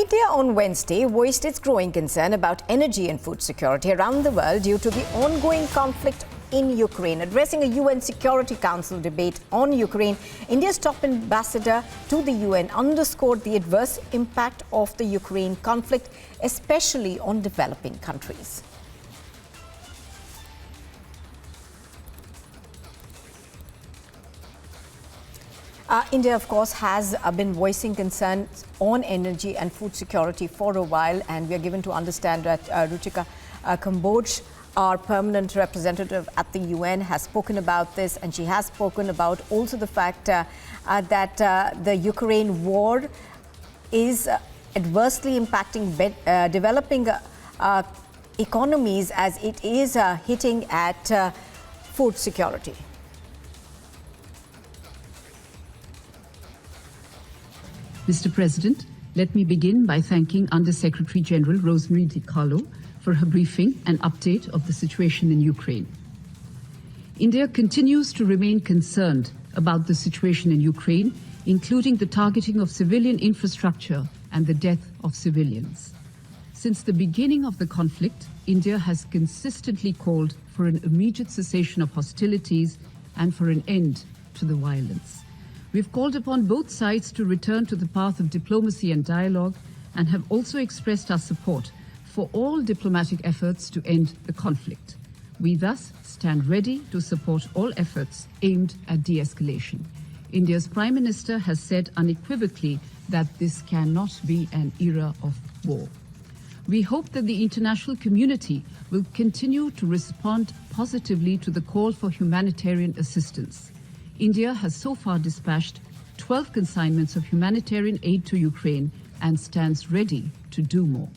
India on Wednesday voiced its growing concern about energy and food security around the world due to the ongoing conflict in Ukraine. Addressing a UN Security Council debate on Ukraine, India's top ambassador to the UN underscored the adverse impact of the Ukraine conflict, especially on developing countries. India, of course, has been voicing concerns on energy and food security for a while, and we are given to understand that Ruchika Kamboj, our permanent representative at the UN, has spoken about this, and she has spoken about also the fact that the Ukraine war is adversely impacting developing economies as it is hitting at food security. Mr. President, let me begin by thanking Under-Secretary General Rosemary DiCarlo for her briefing and update of the situation in Ukraine. India continues to remain concerned about the situation in Ukraine, including the targeting of civilian infrastructure and the death of civilians. Since the beginning of the conflict, India has consistently called for an immediate cessation of hostilities and for an end to the violence. We've called upon both sides to return to the path of diplomacy and dialogue, and have also expressed our support for all diplomatic efforts to end the conflict. We thus stand ready to support all efforts aimed at de-escalation. India's Prime Minister has said unequivocally that this cannot be an era of war. We hope that the international community will continue to respond positively to the call for humanitarian assistance. India has so far dispatched 12 consignments of humanitarian aid to Ukraine and stands ready to do more.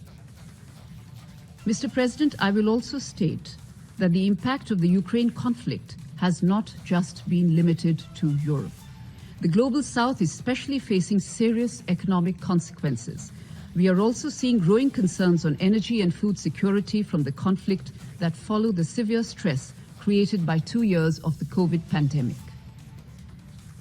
Mr. President, I will also state that the impact of the Ukraine conflict has not just been limited to Europe. The Global South is especially facing serious economic consequences. We are also seeing growing concerns on energy and food security from the conflict that follow the severe stress created by 2 years of the COVID pandemic.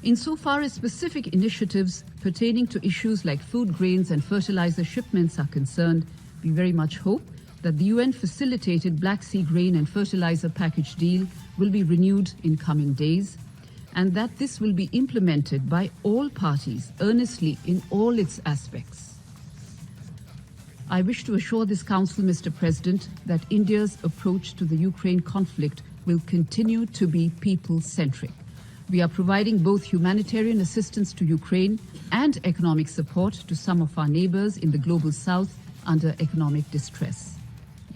Insofar as specific initiatives pertaining to issues like food grains and fertilizer shipments are concerned, we very much hope that the UN-facilitated Black Sea grain and fertilizer package deal will be renewed in coming days, and that this will be implemented by all parties earnestly in all its aspects. I wish to assure this Council, Mr. President, that India's approach to the Ukraine conflict will continue to be people-centric. We are providing both humanitarian assistance to Ukraine and economic support to some of our neighbors in the Global South under economic distress.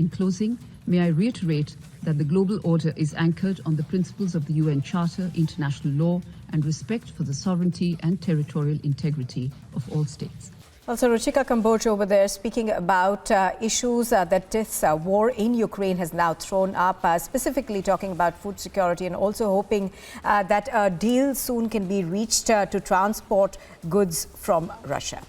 In closing, may I reiterate that the global order is anchored on the principles of the UN Charter, international law, and respect for the sovereignty and territorial integrity of all states. Also, Ruchika Kamboj over there speaking about issues that this war in Ukraine has now thrown up, specifically talking about food security, and also hoping that a deal soon can be reached to transport goods from Russia.